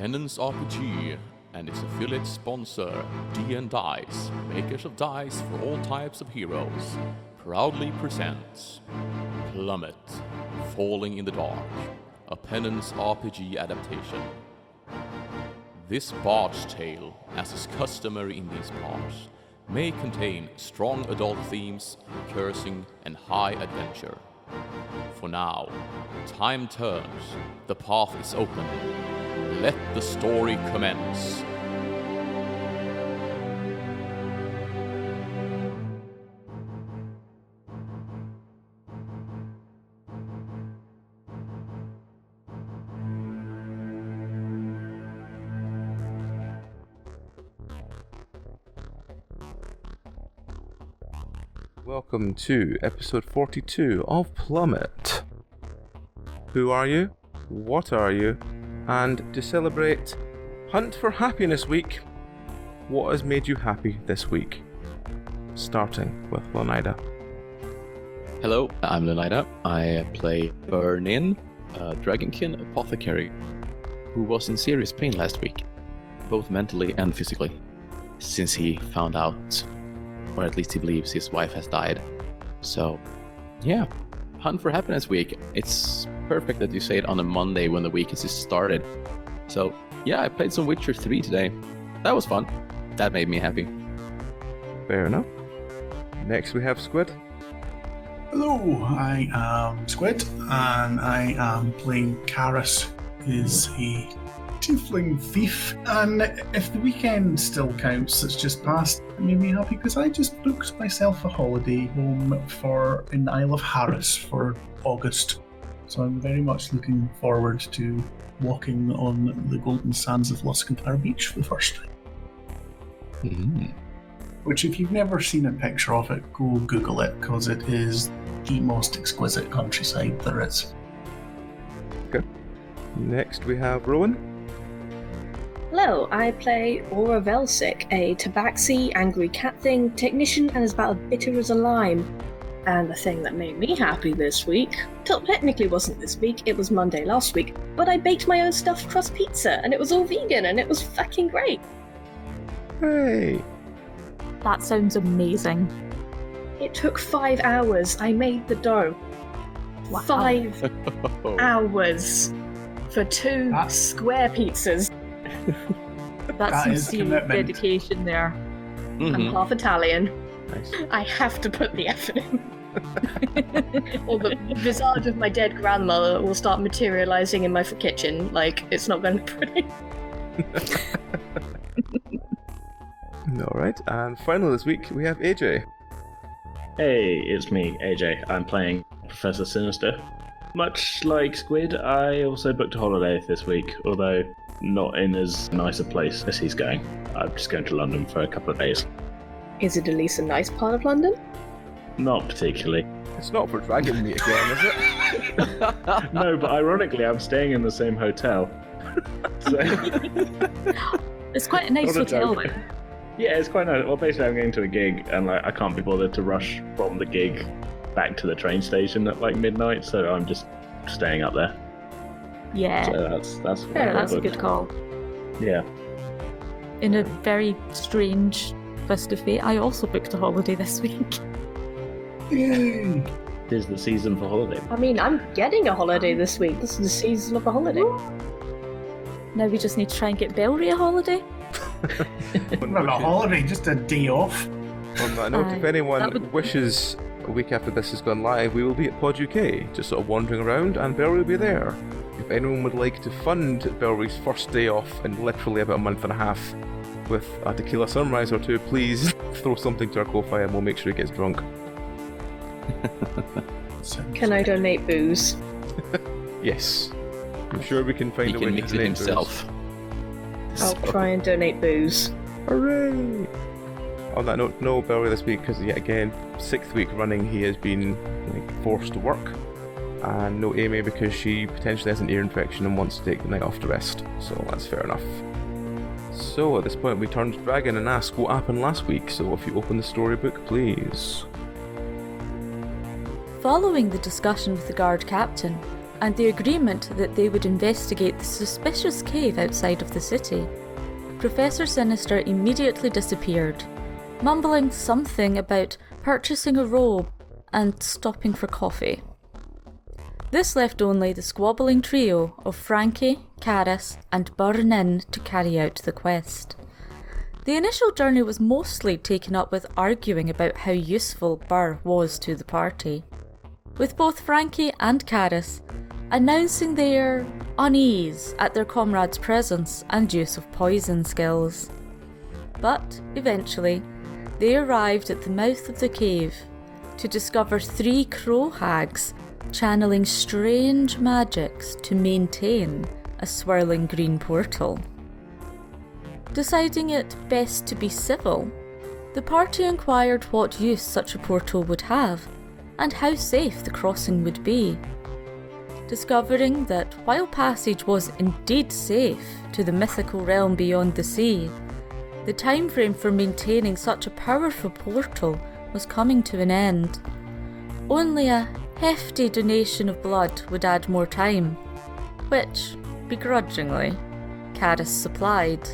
Penance RPG and its affiliate sponsor, D&Dice, makers of dice for all types of heroes, proudly presents Plummet, Falling in the Dark, a Penance RPG adaptation. This bard's tale, as is customary in these parts, may contain strong adult themes, cursing, and high adventure. For now, time turns, the path is open. Let the story commence. Welcome to episode 42 of Plummet. Who are you? What are you? And to celebrate Hunt for Happiness Week, what has made you happy this week? Starting with Legless-ey. Hello, I'm Legless-ey. I play Burnin, a Dragonkin apothecary who was in serious pain last week, both mentally and physically, since he found out, or at least he believes, his wife has died. So, yeah, Hunt for Happiness Week. It's perfect that you say it on a Monday when the week has just started. So, yeah, I played some Witcher 3 today. That was fun. That made me happy. Fair enough. Next we have Squid. Hello, I am Squid, and I am playing Karis, who's a tiefling thief. And if the weekend still counts, it's just passed, it made me happy because I just booked myself a holiday home in the Isle of Harris for August. So I'm very much looking forward to walking on the golden sands of Luscanthar Beach for the first time. Mm. Which, if you've never seen a picture of it, go Google it, because it is the most exquisite countryside there is. Okay. Next we have Rowan. Hello, I play Aura Velsic, a tabaxi, angry cat thing, technician, and is about as bitter as a lime. And the thing that made me happy this week, technically wasn't this week, it was Monday last week, but I baked my own stuffed crust pizza, and it was all vegan, and it was fucking great. Hey! That sounds amazing. It took 5 hours. I made the dough. Wow. 5 hours for 2 square pizzas. That's That some is serious commitment. dedication there. I'm half Italian. Nice. I have to put the effort in. Or the visage of my dead grandmother will start materializing in my kitchen. Like, it's not going to be pretty. Alright, and finally this week we have AJ. Hey, it's me, AJ. I'm playing Professor Sinister. Much like Squid, I also booked a holiday this week, although not in as nice a place as he's going. I'm just going to London for a couple of days. Is it at least a nice part of London? Not particularly. It's not for Dragon Meat again, is it? No, but ironically, I'm staying in the same hotel. So, It's quite a nice Not a hotel joke. though. yeah, it's quite nice. Well, basically, I'm going to a gig, and I can't be bothered to rush from the gig back to the train station at midnight, so I'm just staying up there. Yeah, So that's what I that's a booked. good call. Yeah. In a very strange twist of fate, I also booked a holiday this week. Yay! Tis the season for holiday. I mean, I'm getting a holiday this week. This is the season of a holiday. Now we just need to try and get Belry a holiday. Not a holiday, just a day off. On that note, if that anyone would- wishes a week after this has gone live, we will be at Pod UK, just sort of wandering around, and Belry will be there. If anyone would like to fund Belry's first day off in literally about a month and a half with a tequila sunrise or two, please throw something to our Ko-Fi and we'll make sure he gets drunk. Can I donate booze? Yes. I'm sure we can find He a way can to mix it donate himself. I'll try and donate booze. Hooray! On that note, no Belry this week because yet again, 6th week running, he has been forced to work. And no Amy because she potentially has an ear infection and wants to take the night off to rest. So that's fair enough. So at this point we turn to Dragon and ask what happened last week. So if you open the storybook, please. Following the discussion with the guard captain, and the agreement that they would investigate the suspicious cave outside of the city, Professor Sinister immediately disappeared, mumbling something about purchasing a robe and stopping for coffee. This left only the squabbling trio of Frankie, Karis, and Burnin to carry out the quest. The initial journey was mostly taken up with arguing about how useful Burr was to the party, with both Frankie and Karis announcing their unease at their comrade's presence and use of poison skills. But eventually, they arrived at the mouth of the cave to discover 3 crow hags channeling strange magics to maintain a swirling green portal. Deciding it best to be civil, the party inquired what use such a portal would have and how safe the crossing would be. Discovering that while passage was indeed safe to the mythical realm beyond the sea, the time frame for maintaining such a powerful portal was coming to an end. Only a hefty donation of blood would add more time, which, begrudgingly, Karis supplied,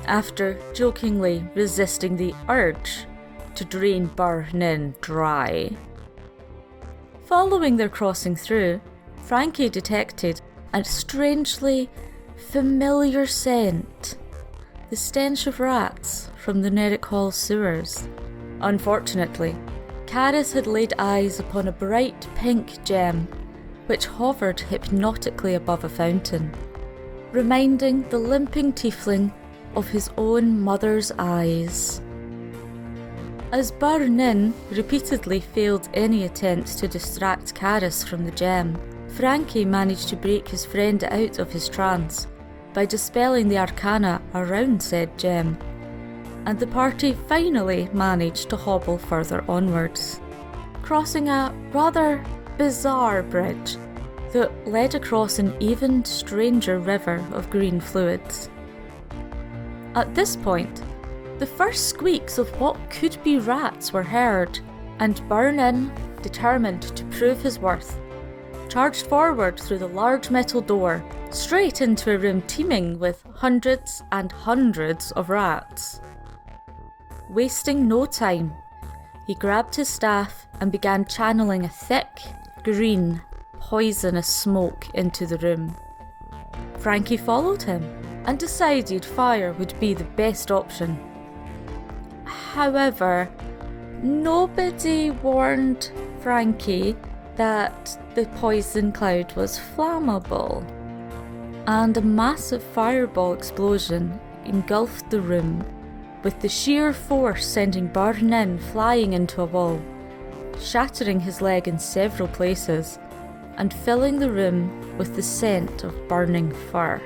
after jokingly resisting the urge to drain Burnin dry. Following their crossing through, Frankie detected a strangely familiar scent, the stench of rats from the Nerekhall sewers. Unfortunately, Karis had laid eyes upon a bright pink gem which hovered hypnotically above a fountain, reminding the limping tiefling of his own mother's eyes. As Burnin repeatedly failed any attempts to distract Karis from the gem, Frankie managed to break his friend out of his trance by dispelling the arcana around said gem, and the party finally managed to hobble further onwards, crossing a rather bizarre bridge that led across an even stranger river of green fluids. At this point, the first squeaks of what could be rats were heard, and Burnin, determined to prove his worth, charged forward through the large metal door, straight into a room teeming with hundreds and hundreds of rats. Wasting no time, he grabbed his staff and began channeling a thick, green, poisonous smoke into the room. Frankie followed him and decided fire would be the best option. However, nobody warned Frankie that the poison cloud was flammable, and a massive fireball explosion engulfed the room, with the sheer force sending Burnin flying into a wall, shattering his leg in several places, and filling the room with the scent of burning fur.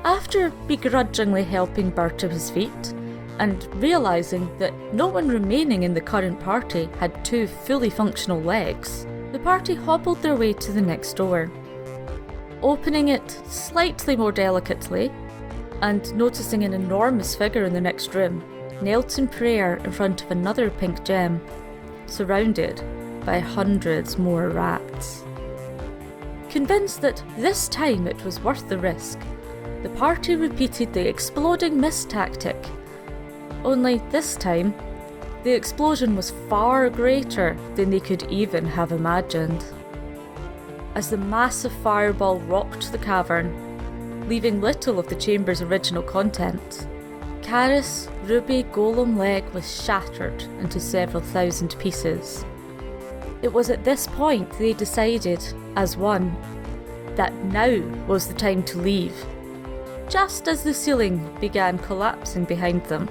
After begrudgingly helping Burr to his feet, and realising that no one remaining in the current party had 2 fully functional legs, the party hobbled their way to the next door. Opening it slightly more delicately, and noticing an enormous figure in the next room, knelt in prayer in front of another pink gem, surrounded by hundreds more rats. Convinced that this time it was worth the risk, the party repeated the exploding mist tactic. Only this time, the explosion was far greater than they could even have imagined. As the massive fireball rocked the cavern, leaving little of the chamber's original contents, Karis' ruby golem leg was shattered into several thousand pieces. It was at this point they decided, as one, that now was the time to leave, just as the ceiling began collapsing behind them.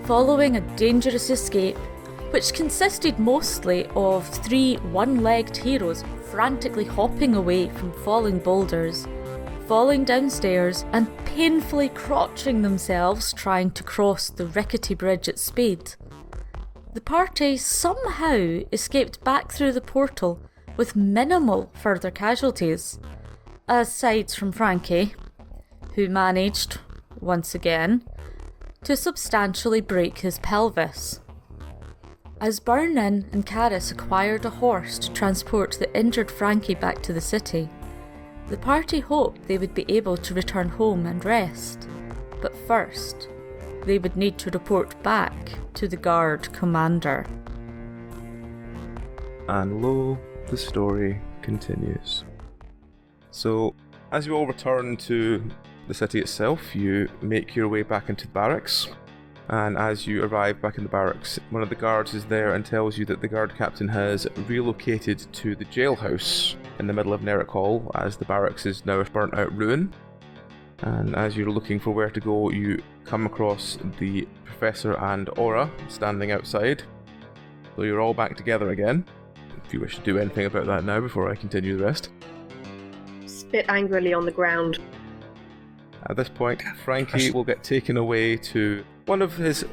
Following a dangerous escape, which consisted mostly of 3 one-legged heroes frantically hopping away from falling boulders, falling downstairs and painfully crotching themselves trying to cross the rickety bridge at speed, the party somehow escaped back through the portal with minimal further casualties, aside from Frankie, who managed, once again, to substantially break his pelvis. As Burnin and Karis acquired a horse to transport the injured Frankie back to the city, the party hoped they would be able to return home and rest. But first, they would need to report back to the guard commander. And lo, the story continues. So, as you all return to the city itself, you make your way back into the barracks. And as you arrive back in the barracks, one of the guards is there and tells you that the guard captain has relocated to the jailhouse in the middle of Nerekhall, as the barracks is now a burnt out ruin. And as you're looking for where to go, you come across the Professor and Aura standing outside. So you're all back together again. If you wish to do anything about that now before I continue the rest. Spit angrily on the ground. At this point, Frankie will get taken away to one of his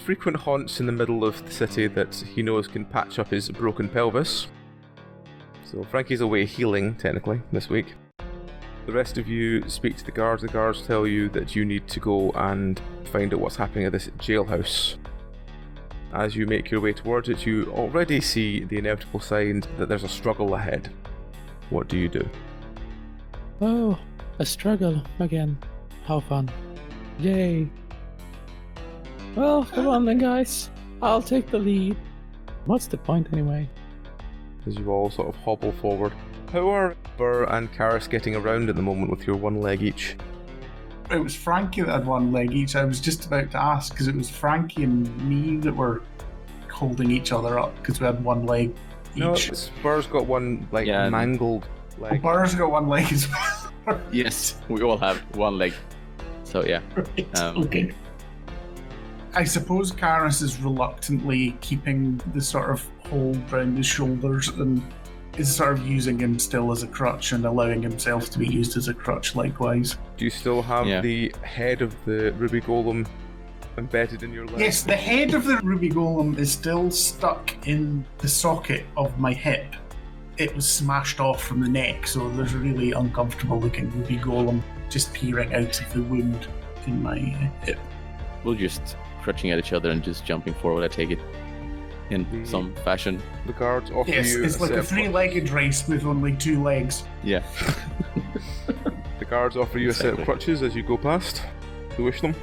frequent haunts in the middle of the city that he knows can patch up his broken pelvis. So Frankie's away healing, technically, this week. The rest of you speak to the guards. The guards tell you that you need to go and find out what's happening at this jailhouse. As you make your way towards it, you already see the inevitable sign that there's a struggle ahead. What do you do? Oh, a struggle again. How fun. Yay. Well, come on then, guys. I'll take the lead. What's the point anyway? As you all sort of hobble forward. How are Burr and Karis getting around at the moment with your one leg each? It was Frankie that had one leg each. I was just about to ask, because it was Frankie and me that were holding each other up, because we had one leg each. No, Burr's got one, mangled leg. Burr's got one leg as well. Yes, we all have one leg. So yeah. Right, okay. I suppose Karis is reluctantly keeping the sort of hold around his shoulders and is sort of using him still as a crutch and allowing himself to be used as a crutch likewise. Do you still have the head of the Ruby Golem embedded in your leg? Yes, the head of the Ruby Golem is still stuck in the socket of my hip. It was smashed off from the neck, so there's a really uncomfortable looking Ruby Golem just peering out of the wound in my hip. We'll just crutching at each other and just jumping forward, I take it, in some fashion. The guards offer you... Yes, it's like a three-legged race with only two legs. Yeah. The guards offer you a set of crutches as you go past. Do you wish them?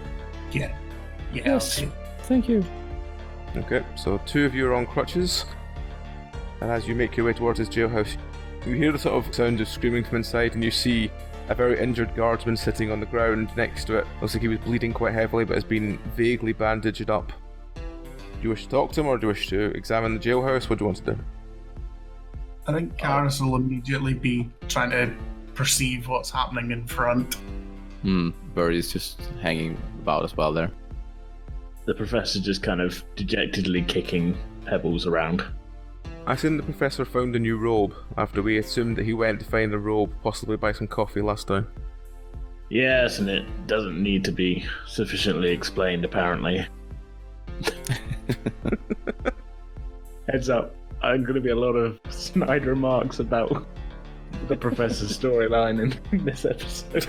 Yeah. Yes, thank you. Okay, so two of you are on crutches. And as you make your way towards this jailhouse, you hear the sort of sound of screaming from inside, and you see a very injured guardsman sitting on the ground next to it. Looks like he was bleeding quite heavily, but has been vaguely bandaged up. Do you wish to talk to him, or do you wish to examine the jailhouse? What do you want to do? I think Karis will immediately be trying to perceive what's happening in front. Birdie's just hanging about as well there. The professor just kind of dejectedly kicking pebbles around. I assume the professor found a new robe after we assumed that he went to find a robe, possibly buy some coffee last time. Yes, and it doesn't need to be sufficiently explained, apparently. Heads up, I'm going to be a lot of snide remarks about the professor's storyline in this episode.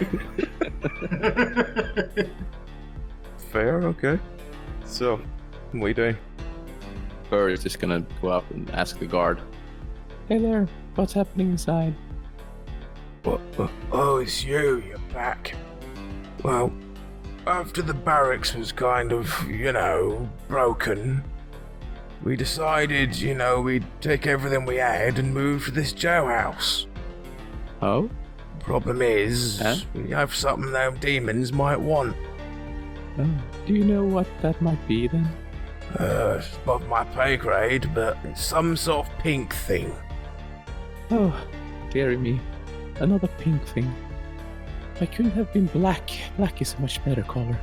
Fair, okay. So, what are you doing? Bird is just gonna go up and ask the guard. Hey there, what's happening inside? Oh, it's you, you're back. Well, after the barracks was kind of, broken, we decided, we'd take everything we had and move to this jailhouse. Oh? Problem is, we have something them demons might want. Oh, do you know what that might be then? It's above my pay grade, but it's some sort of pink thing. Oh, dearie me. Another pink thing. I couldn't have been black. Black is a much better color.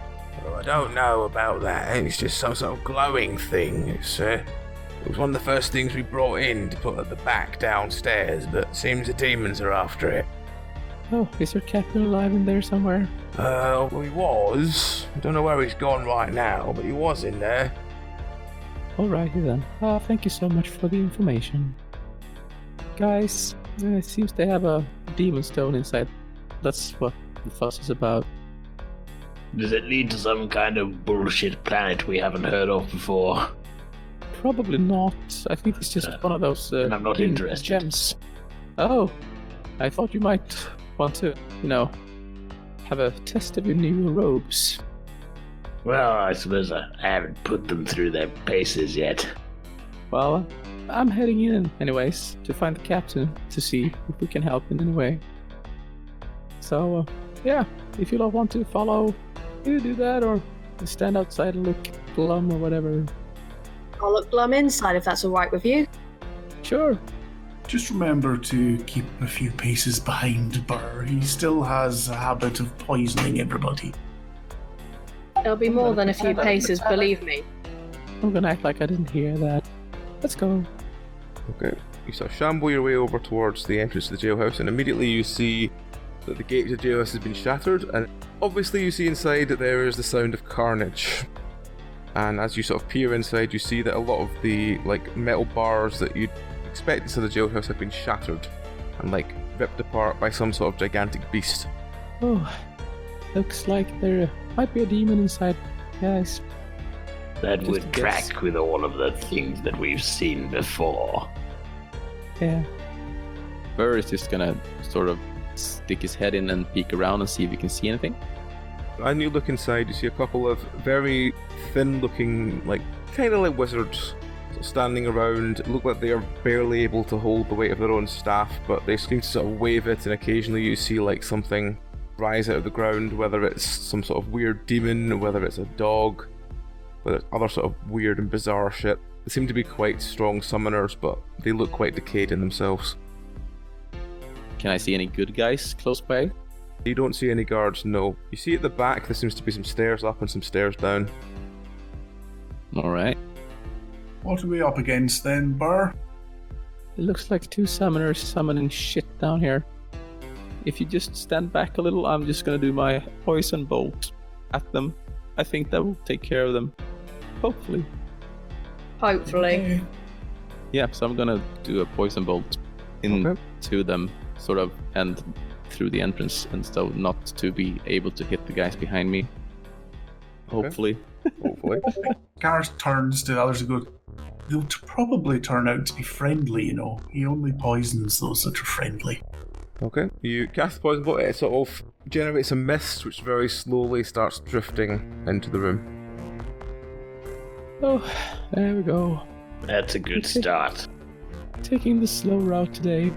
Well, I don't know about that. It's just some sort of glowing thing. It was one of the first things we brought in to put at the back downstairs, but it seems the demons are after it. Oh, is your captain alive in there somewhere? Well, he was. I don't know where he's gone right now, but he was in there. Alrighty then. Thank you so much for the information. Guys, it seems they have a demon stone inside. That's what the fuss is about. Does it lead to some kind of bullshit planet we haven't heard of before? Probably not. I think it's just one of those and I'm not hidden interested. gems. Oh, I thought you might want to, have a test of your new robes. Well, I suppose I haven't put them through their paces yet. Well, I'm heading in anyways to find the captain to see if we can help in any way. So, yeah, if you don't want to follow, you do that, or stand outside and look glum or whatever. I'll look glum inside if that's alright with you. Sure. Just remember to keep a few paces behind Burr. He still has a habit of poisoning everybody. There'll be more than a few paces, believe me. I'm gonna act like I didn't hear that. Let's go. Okay. You sort of shamble your way over towards the entrance to the jailhouse, and immediately you see that the gate to the jailhouse has been shattered, and obviously you see inside that there is the sound of carnage. And as you sort of peer inside, you see that a lot of the metal bars that you'd expect inside the jailhouse have been shattered and ripped apart by some sort of gigantic beast. Oh, looks like there might be a demon inside, guys. That Just a would guess. track with all of the things that we've seen before. Yeah. Burr is just gonna sort of stick his head in and peek around and see if he can see anything. And you look inside, you see a couple of very thin-looking, kind of like wizards, sort of standing around. Look like they are barely able to hold the weight of their own staff, but they seem to sort of wave it, and occasionally you see something rise out of the ground, whether it's some sort of weird demon, whether it's a dog, whether it's other sort of weird and bizarre shit. They seem to be quite strong summoners, but they look quite decayed in themselves. Can I see any good guys close by? You don't see any guards, no. You see at the back there seems to be some stairs up and some stairs down. Alright. What are we up against then, Burr? It looks like two summoners summoning shit down here. If you just stand back a little, I'm just gonna do my poison bolt at them. I think that will take care of them. Hopefully. Hopefully. Yeah, so I'm gonna do a poison bolt into them, sort of, and through the entrance, and so not to be able to hit the guys behind me. Hopefully. Hopefully. Gareth turns to the others and goes, they'll probably turn out to be friendly, He only poisons those that are friendly. Okay. You cast the poison bolt, it sort of generates a mist which very slowly starts drifting into the room. Oh, there we go. That's a good start. Taking the slow route today.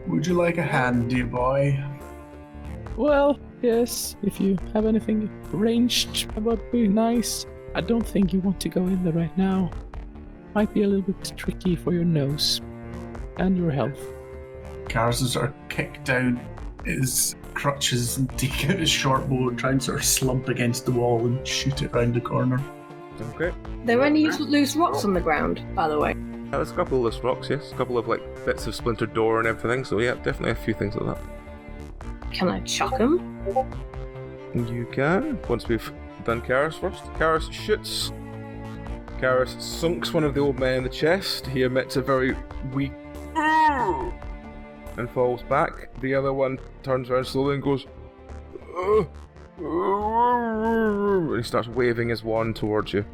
Would you like a hand, dear boy? Well, yes, if you have anything ranged, that would be nice. I don't think you want to go in there right now. Might be a little bit tricky for your nose and your health. Gareth will sort of kick down his crutches and take out his short bow and try and sort of slump against the wall and shoot it round the corner. Okay. There are any loose rocks on the ground, by the way? There's a couple of loose rocks, yes. A couple of bits of splintered door and everything, so yeah, definitely a few things like that. Can I chuck them? You can, once we've done Karis first. Karis shoots. Karis sunks one of the old men in the chest. He emits a very weak and falls back. The other one turns around slowly and goes and he starts waving his wand towards you.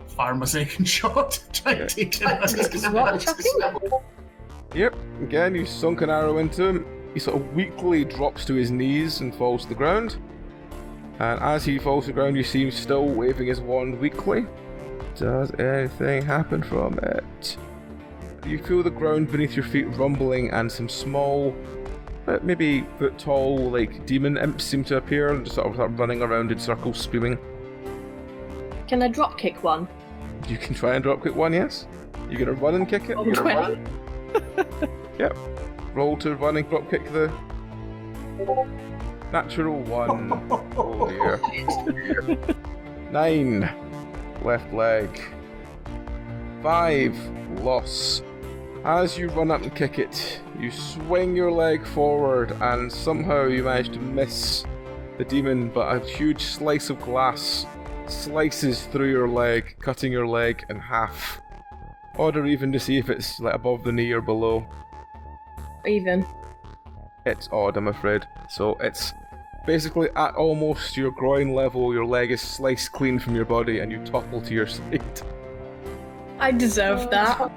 Fire my second shot. Try and take it out. Rock chucking? Yep, again you sunk an arrow into him. He sort of weakly drops to his knees and falls to the ground. And as he falls to the ground, you see him still waving his wand weakly. Does anything happen from it? You feel the ground beneath your feet rumbling, and some small, maybe foot tall, demon imps seem to appear and just sort of start running around in circles, screaming. Can I drop kick one? You can try and dropkick one, yes? You're gonna run and kick it? On 20? Yep. Roll to run and dropkick the natural one. Oh dear. 9. Left leg. 5. Loss. As you run up and kick it, you swing your leg forward and somehow you manage to miss the demon, but a huge slice of glass slices through your leg, cutting your leg in half. Odd or even to see if it's above the knee or below. Even. It's odd, I'm afraid. So it's basically at almost your groin level, your leg is sliced clean from your body and you topple to your side. I deserve that.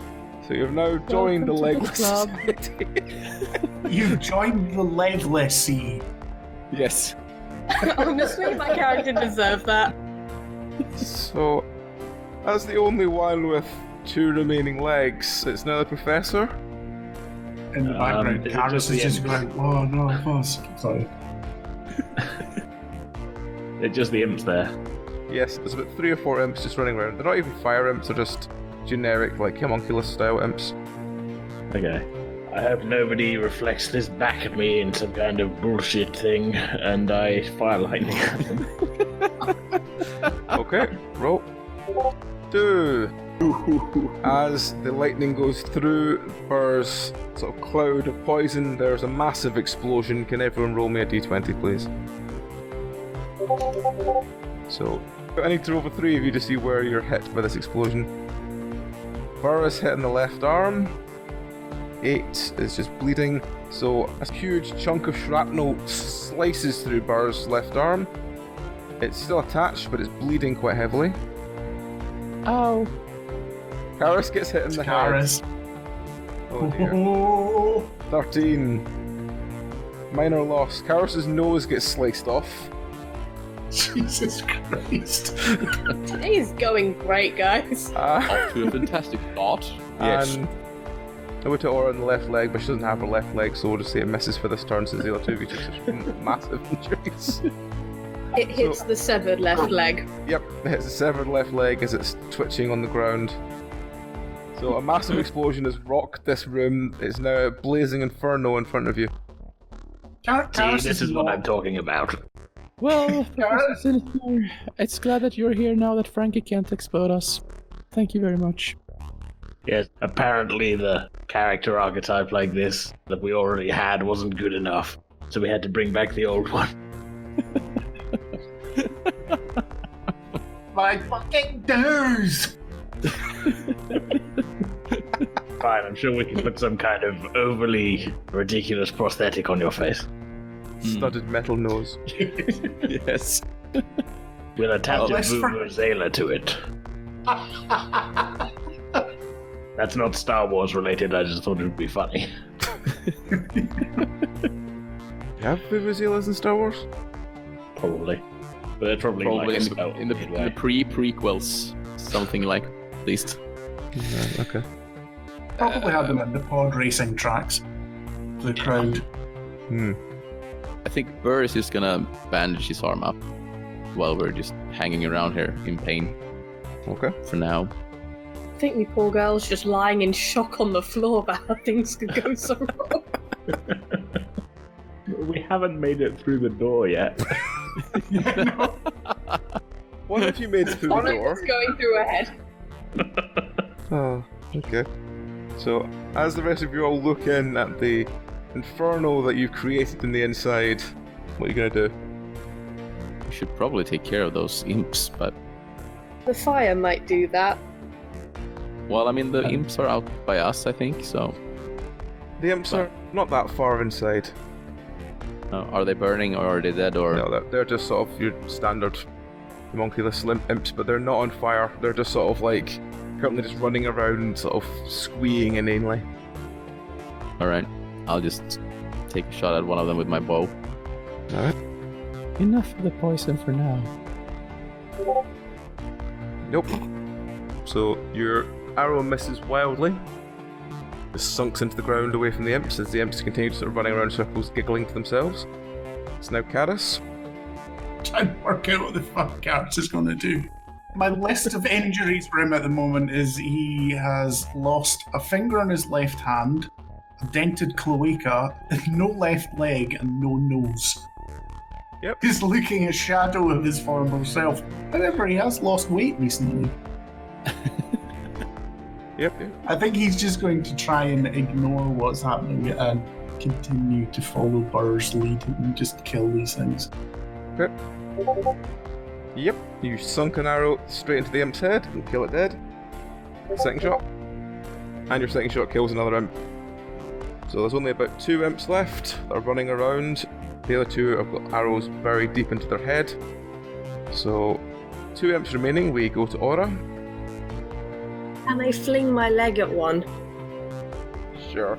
So you've now joined the Welcome to Legless-ey. You've joined the Legless-ey. Yes. Honestly, my character deserved that. So, as the only one with 2 remaining legs, it's now the Professor. In the background, is it Karis just is the just imps? going, oh no, fuzz. Sorry. It's just the imps there. Yes, there's about 3 or 4 imps just running around. They're not even fire imps, they're just generic, like, homunculus style imps. Okay. I hope nobody reflects this back at me in some kind of bullshit thing, and I fire lightning at them. Okay, roll. 2. As the lightning goes through Burr's sort of cloud of poison, there's a massive explosion. Can everyone roll me a d20, please? So, I need to roll for 3 of you to see where you're hit by this explosion. Burr is hit in the left arm. 8 is just bleeding. So, a huge chunk of shrapnel slices through Burr's left arm. It's still attached, but it's bleeding quite heavily. Ow. Karis gets hit in the head. Karis. Oh dear. Oh, 13. Minor loss. Karis's nose gets sliced off. Jesus Christ. Today's going great, guys. Off to a fantastic start. Yes. And over to Aura on the left leg, but she doesn't have her left leg, so we'll just say it misses for this turn since the other 2 of you took such massive injuries. It hits the severed left leg. Yep, it hits the severed left leg as it's twitching on the ground. So a massive explosion has rocked this room. It's now a blazing inferno in front of you. See, Karis this is what I'm talking about. Well, Professor Sinister, it's glad that you're here now that Frankie can't explode us. Thank you very much. Yes, apparently the character archetype like this that we already had wasn't good enough, so we had to bring back the old one. My fucking dues! Fine, I'm sure we can put some kind of overly ridiculous prosthetic on your face. Studded metal nose. Yes. We'll attach a let's for- vuvuzela to it. That's not Star Wars related, I just thought it would be funny. You have vuvuzelas in Star Wars? Probably. But they're probably Probably like in the pre-prequels, something like at least. Yeah, okay. Probably had them at the pod racing tracks. The crowd. I think Burr is just gonna bandage his arm up while we're just hanging around here in pain Okay. for now. I think the poor girl's just lying in shock on the floor about how things could go so wrong. We haven't made it through the door yet. What have you made it through the door? It's going through her head. Oh, okay. So, as the rest of you all look in at the inferno that you've created in the inside, what are you going to do? We should probably take care of those imps, but The fire might do that. well, I mean the imps are out by us, I think. So, The imps are not that far inside. are they burning or are they dead? Or No, they're just sort of your standard homunculus imps, but they're not on fire. They're just sort of like currently just running around, sort of squeeing inanely. all right, I'll just take a shot at one of them with my bow. Alright. Enough of the poison for now. Nope. So your arrow misses wildly. It sunks into the ground away from the imps as the imps continue sort of running around in circles, giggling to themselves. It's now Caddis. Trying to work out what the fuck Karis is going to do. My list of injuries for him at the moment is he has lost a finger on his left hand, a dented cloaca, no left leg, and no nose. Yep. He's looking a shadow of his former self. However, he has lost weight recently. Yep. I think he's just going to try and ignore what's happening and continue to follow Burr's lead and just kill these things. Okay. Yep. You sunk an arrow straight into the imp's head and kill it dead. Second shot. And your second shot kills another imp. So there's only about 2 imps left that are running around. The other 2 have got arrows buried deep into their head. So 2 imps remaining, we go to Aura. Can I fling my leg at one? Sure.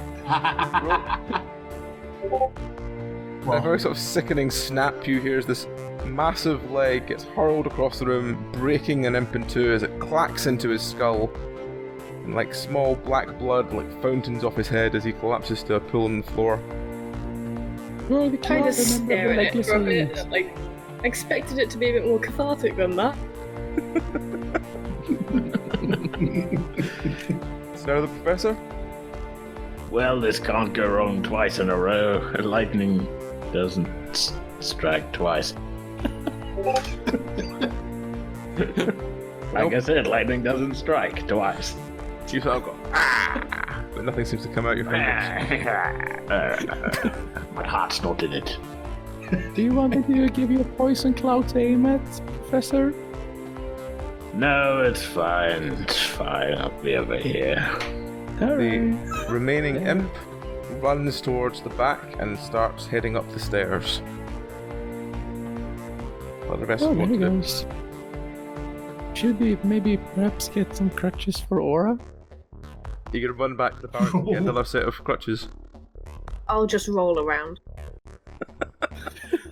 A very sort of sickening snap you hear as this massive leg gets hurled across the room, breaking an imp in two as it clacks into his skull. And like small black blood like fountains off his head as he collapses to a pool on the floor. Kind of staring at it for a bit. Like, I expected it to be a bit more cathartic than that. So the professor? Well, this can't go wrong twice in a row. Lightning doesn't strike twice. Like I said, lightning doesn't strike twice. You sort of go, ah! But nothing seems to come out your fingers. My heart's not in it. Do you want me to give you a poison cloud to aim at, Professor? No, it's fine. It's fine. I'll be over here. The remaining imp runs towards the back and starts heading up the stairs. What the rest of there what he to do? goes. Should we maybe perhaps get some crutches for Aura? You gonna run back to the barracks and get another set of crutches? I'll just roll around.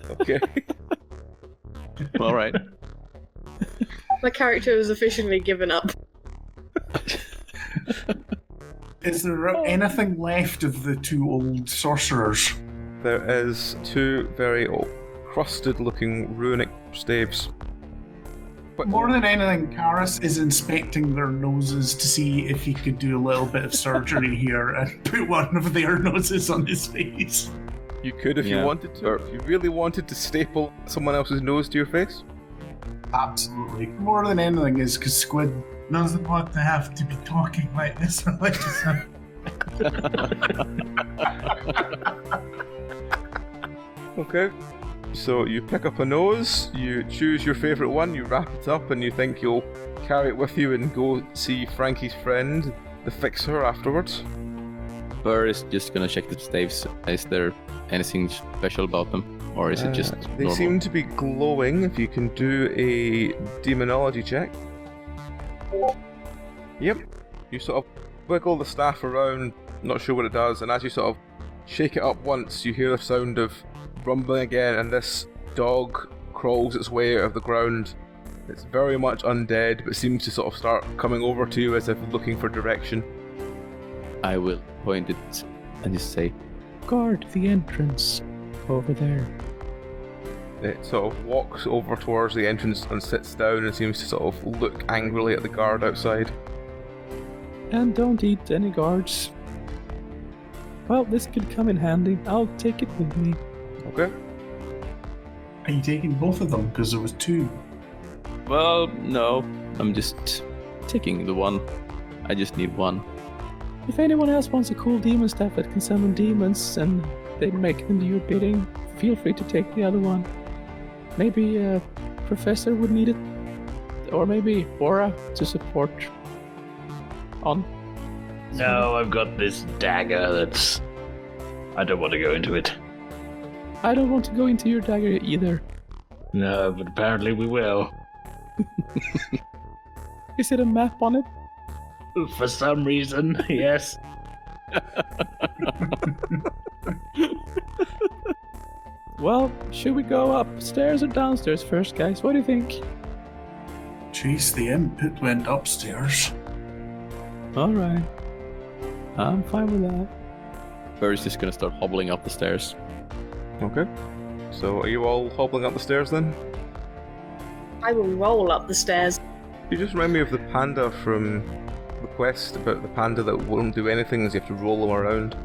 Okay. Alright. My character has officially given up. Is there anything left of the two old sorcerers? There is two very old, crusted-looking runic staves. But More than anything, Karis is inspecting their noses to see if he could do a little bit of surgery here and put one of their noses on his face. you could if you wanted to. If you really wanted to staple someone else's nose to your face. Absolutely. More than anything is because Squid doesn't want to have to be talking like this or like this. Okay. So you pick up a nose, you choose your favourite one, you wrap it up, and you think you'll carry it with you and go see Frankie's friend, the fixer, afterwards. Burr is just gonna check the staves. Is there anything special about them? Or is it just They normal? seem to be glowing. If you can do a demonology check. Yep. You sort of wiggle the staff around, not sure what it does, and as you sort of shake it up once, you hear the sound of rumbling again, and this dog crawls its way out of the ground. It's very much undead, but seems to sort of start coming over to you as if looking for direction. I will point it and just say, guard the entrance over there. It sort of walks over towards the entrance and sits down and seems to sort of look angrily at the guard outside. And don't eat any guards. Well, this could come in handy. I'll take it with me. Okay. Are you taking both of them? Because there was two. Well, no. I'm just taking the one. I just need one. If anyone else wants a cool demon staff that can summon demons and they make them do your bidding, feel free to take the other one. Maybe a professor would need it. Or maybe Aura to support on. No, I've got this dagger that's... I don't want to go into it. I don't want to go into your dagger either. No, but apparently we will. Is it a map on it? For some reason, yes. Well, should we go upstairs or downstairs first, guys? What do you think? Chase the imp, it went upstairs. Alright. I'm fine with that. Burr's just gonna start hobbling up the stairs. Okay. So are you all hobbling up the stairs then? I will roll up the stairs. You just remind me of the panda from the quest about the panda that won't do anything as you have to roll them around.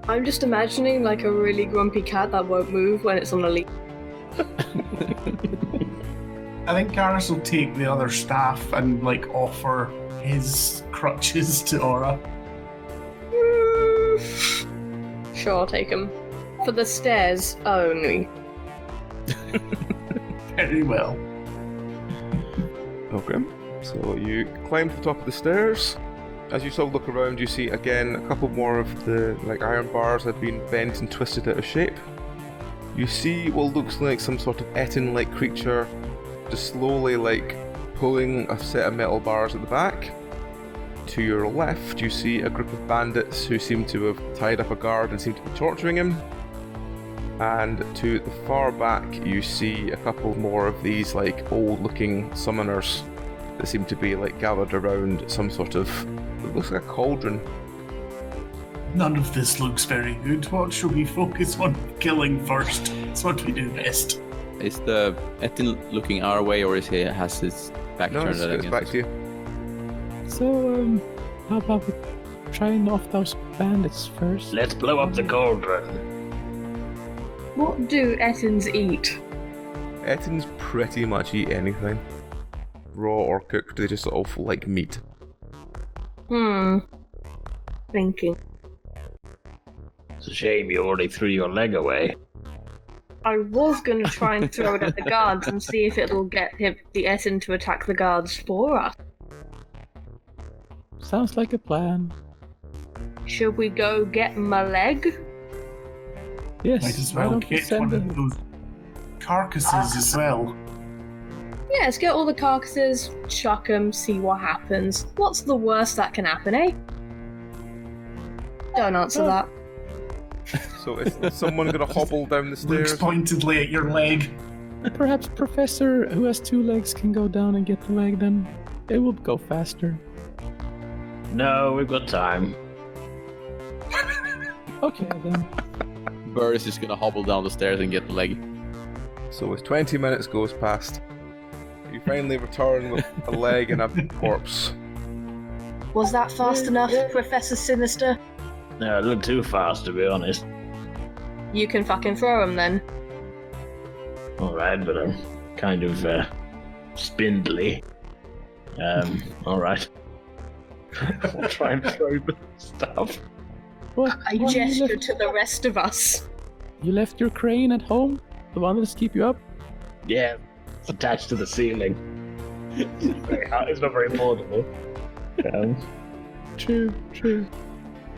I'm just imagining like a really grumpy cat that won't move when it's on a leash. I think Karis will take the other staff and like offer his crutches to Aura. Sure, I'll take him. For the stairs only. Very well. Okay. So you climb to the top of the stairs. As you sort of look around, you see again a couple more of the like iron bars have been bent and twisted out of shape. You see what looks like some sort of Etin-like creature just slowly like pulling a set of metal bars at the back. to your left, you see a group of bandits who seem to have tied up a guard and seem to be torturing him. And to the far back, you see a couple more of these like old-looking summoners that seem to be like gathered around some sort of, it looks like a cauldron. None of this looks very good. What should we focus on killing first? It's what we do best. Is the Etin looking our way, or has his back No, turned it's against back us? to you. So, how about we try and off those bandits first? Let's blow up the cauldron. What do Ettins eat? Ettins pretty much eat anything. Raw or cooked, they just sort of like meat. Thinking. It's a shame you already threw your leg away. I was going to try and throw it at the guards and see if it'll get the Ettin to attack the guards for us. Sounds like a plan. Should we go get my leg? Yes. Might as why well don't we get send one of those carcasses as well. Yeah, let's get all the carcasses, chuck them, see what happens. What's the worst that can happen, eh? Don't answer that. So is someone gonna hobble down the Looks stairs? pointedly at your leg. Perhaps Professor, who has 2 legs, can go down and get the leg, then it will go faster. No, we've got time. Okay, then. Burr is just gonna hobble down the stairs and get the leg. So as 20 minutes goes past, you finally return with a leg and a corpse. Was that fast enough, Professor Sinister? No, a little too fast, to be honest. You can fucking throw him then. Alright, but I'm kind of spindly. Alright. I'll try and throw the stuff. What? I gesture to the rest of us. You left your crane at home? The one that's keep you up? Yeah, it's attached to the ceiling. It's not very portable. True.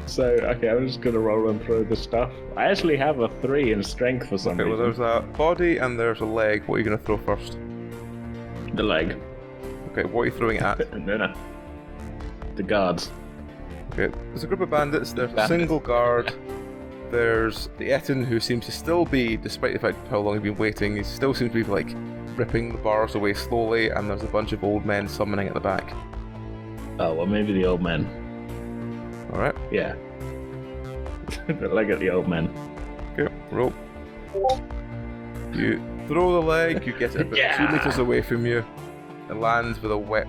So, okay, I'm just gonna roll and throw the stuff. I actually have a 3 in strength for some Okay, well reason. there's a body and there's a leg. What are you gonna throw first? The leg. Okay, what are you throwing it at? No. The guards. Okay, there's a group of bandits, there's a Bandits. single guard, there's the Ettin who seems to still be, despite the fact how long he's been waiting, he still seems to be like ripping the bars away slowly, and there's a bunch of old men summoning at the back. Oh, well, maybe the old men. Alright, Yeah. The leg at the old men. okay, roll. You throw the leg, you get it about Yeah. 2 meters away from you. It lands with a wet.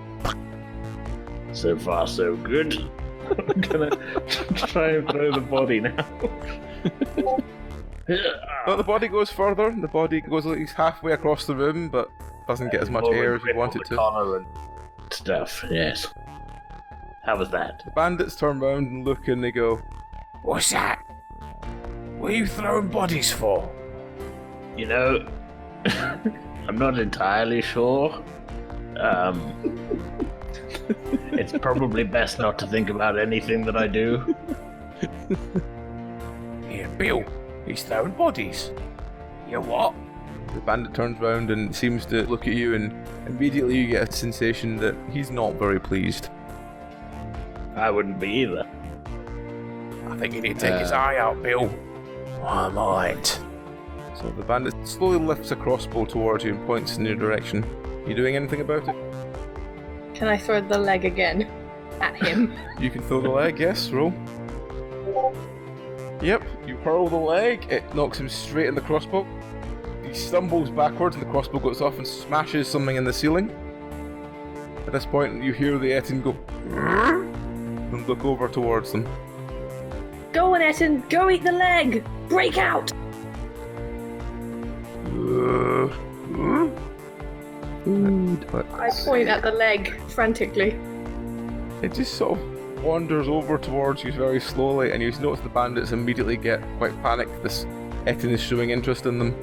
So far, so good. I'm gonna try and throw the body now. No, the body goes further, the body goes at least halfway across the room, but doesn't get as much air as you want it to. Collar and stuff, yes. How was that? The bandits turn around and look and they go, What's that? What are you throwing bodies for? You know, I'm not entirely sure. It's probably best not to think about anything that I do. Yeah, Bill, he's throwing bodies. You what? The bandit turns around and seems to look at you, and immediately you get a sensation that he's not very pleased. I wouldn't be either. I think you need to take his eye out, Bill. I might. So the bandit slowly lifts a crossbow towards you and points in your direction. You doing anything about it? Can I throw the leg again at him? You can throw the leg, yes, roll. Yep, you hurl the leg, it knocks him straight in the crossbow. He stumbles backwards and the crossbow goes off and smashes something in the ceiling. At this point, you hear the Ettin go and look over towards them. Go on, Ettin, go eat the leg! Break out! Food. But I point at the leg frantically. it just sort of wanders over towards you very slowly, and you notice the bandits immediately get quite panicked. This Ettin is showing interest in them,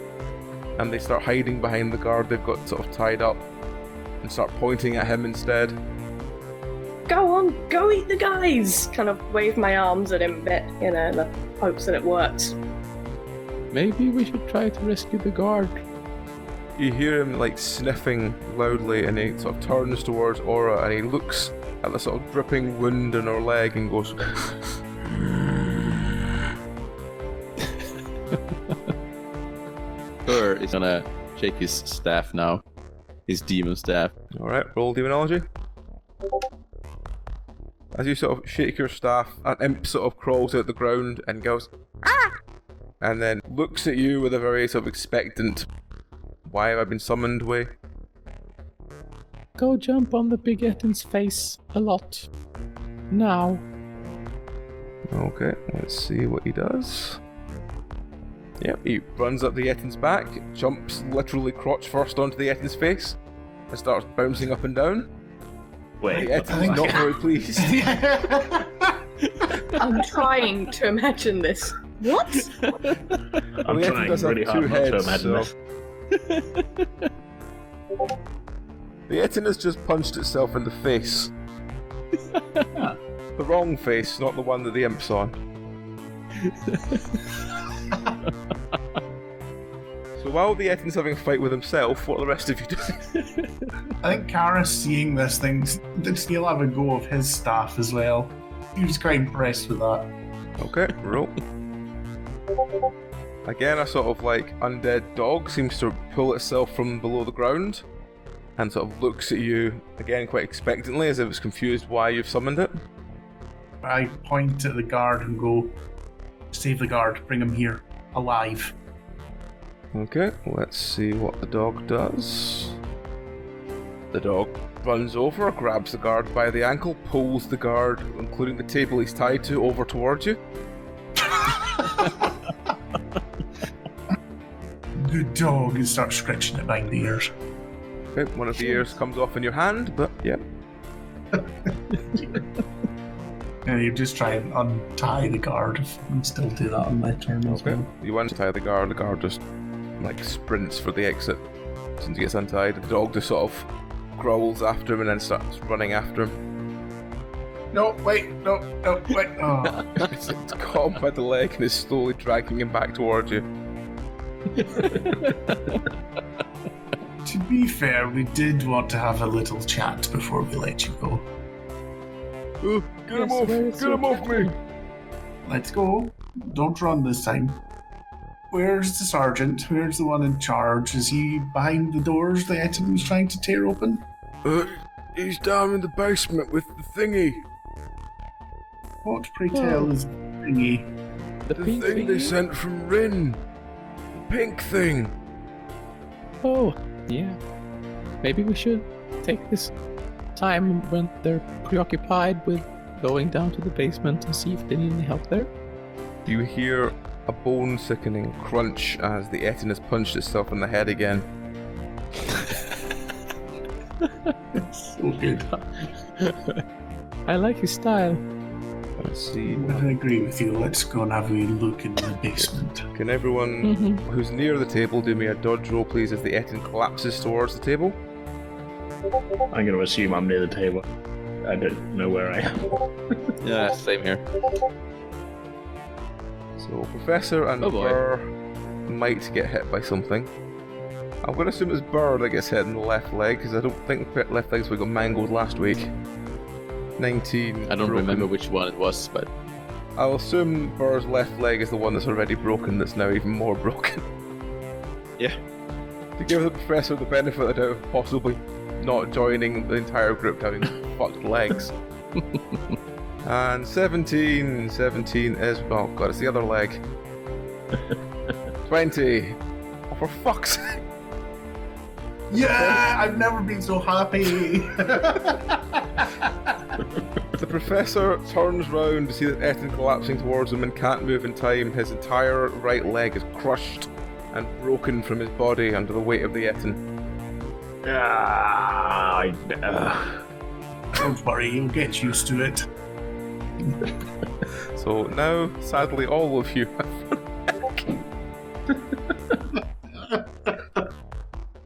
and they start hiding behind the guard they've got sort of tied up, and start pointing at him instead. Go on, go eat the guys! Kind of wave my arms at him a bit, in the hopes that it works. Maybe we should try to rescue the guard. You hear him like sniffing loudly, and he sort of turns towards Aura, and he looks at the sort of dripping wound in her leg and goes, Burr is gonna shake his staff now. His demon staff. Alright, roll demonology. As you sort of shake your staff, an imp sort of crawls out the ground and goes, "Ah!" And then looks at you with a very sort of expectant, "Why have I been summoned" way. Go jump on the big Ettin's face a lot. Now. Okay, let's see what he does. Yep, he runs up the Ettin's back, jumps literally crotch first onto the Ettin's face, and starts bouncing up and down. Wait, The Ettin's not very pleased. I'm trying to imagine this. What? I'm The Ettin trying does have really two hard not to heads, imagine so- this. The Ettin has just punched itself in the face. The wrong face, not the one that the imp's on. So while the Ettin's having a fight with himself, what are the rest of you doing? I think Karis, seeing this thing, did still have a go of his staff as well. He was quite impressed with that. Okay, roll. Again, a sort of like undead dog seems to pull itself from below the ground and sort of looks at you, again quite expectantly, as if it's confused why you've summoned it. I point at the guard and go, "Save the guard, bring him here, alive." Okay, let's see what the dog does. The dog runs over, grabs the guard by the ankle, pulls the guard, including the table he's tied to, over towards you. Good dog, and starts scratching it behind the ears. Okay, one of the ears comes off in your hand, but yeah. And you just try and untie the guard and still do that on my turn as Okay. well. You untie the guard just like sprints for the exit. As soon as he gets untied, the dog just sort of growls after him and then starts running after him. No, wait. Oh. It's caught him by the leg and is slowly dragging him back towards you. To be fair, we did want to have a little chat before we let you go. Oh, get him off! Get him off me! Let's go. Don't run this time. Where's the sergeant? Where's the one in charge? Is he behind the doors the Ettin was trying to tear open? He's down in the basement with the thingy. What, pray tell, is thingy? The pink thing they thingy? sent from Rin. The pink thing. Oh, yeah. Maybe we should take this time when they're preoccupied with going down to the basement and see if they need any help there. You hear a bone-sickening crunch as the Ettin has punched itself in the head again. So good. I like his style. Let's see. I agree with you. Let's go and have a look in the basement. Can everyone who's near the table do me a dodge roll, please, as the Ettin collapses towards the table? I'm going to assume I'm near the table. I don't know where I am. Yeah, same here. So Professor and Oh boy. Burr might get hit by something. I'm going to assume it's Burr that gets hit in the left leg, because I don't think the left leg's we got mangled last week. 19. I don't broken. remember which one it was, but I'll assume Burr's left leg is the one that's already broken, that's now even more broken. yeah. To give the Professor the benefit of the doubt of possibly not joining the entire group having fucked legs. And 17 is, oh god, it's the other leg. 20. Oh, for fuck's sake. Yeah, I've never been so happy. The Professor turns round to see that Ettin collapsing towards him and can't move in time. His entire right leg is crushed and broken from his body under the weight of the Ettin. Don't worry, you'll get used to it. So now, sadly, all of you have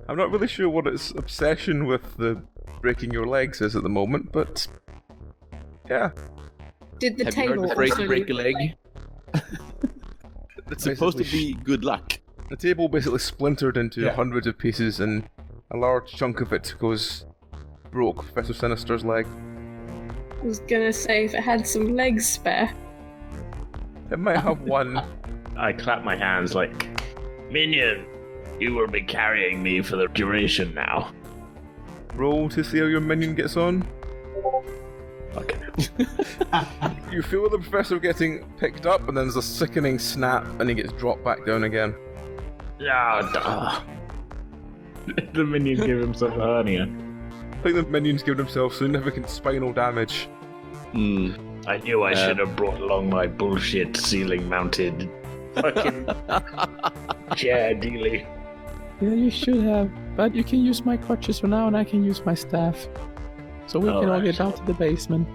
I'm not really sure what its obsession with the breaking your legs is at the moment, but yeah. Did the Have you heard table the phrase also break a leg? It's supposed to be good luck. The table basically splintered into Yeah. hundreds of pieces, and a large chunk of it broke Professor Sinister's leg. was gonna say if it had some legs spare. It might have one. I clap my hands like, Minion, you will be carrying me for the duration now. Roll to see how your minion gets on. Okay. You feel the professor getting picked up, and then there's a sickening snap, and he gets dropped back down again. The minion gave himself a hernia. I think the minion's given himself significant spinal damage. I knew I should have brought along my bullshit ceiling-mounted fucking chair dealy. Yeah, you should have. But you can use my crutches for now, and I can use my staff. So we can all get down to the basement.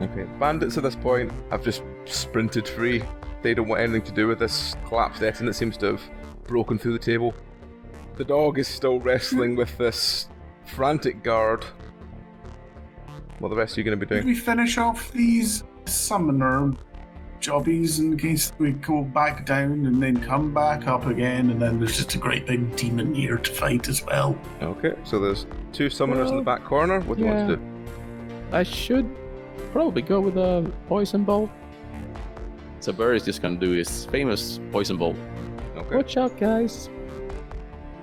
Okay, bandits at this point have just sprinted free. They don't want anything to do with this collapsed Etin that seems to have broken through the table. The dog is still wrestling with this frantic guard. What the rest are you going to be Did doing? we finish off these summoner jobbies in case we go back down and then come back up again, and then there's just a great big demon here to fight as well? Okay, so there's 2 summoners in the back corner. What do you want to do? I should probably go with a poison bolt. So Burr is just gonna do his famous poison bolt. Okay. Watch out, guys.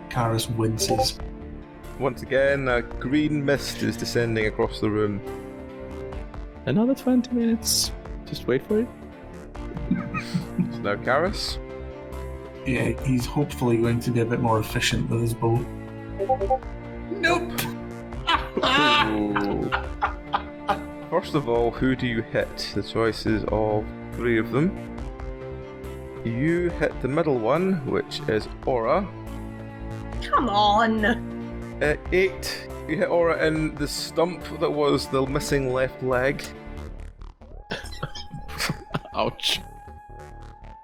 Karis winces. Once again, a green mist is descending across the room. Another 20 minutes. Just wait for it. So now Karis. Yeah, he's hopefully going to be a bit more efficient with his bow. Nope! Ooh. First of all, who do you hit? The choices of 3 of them. You hit the middle one, which is Aura. Come on! 8. You hit Aura in the stump that was the missing left leg. Ouch.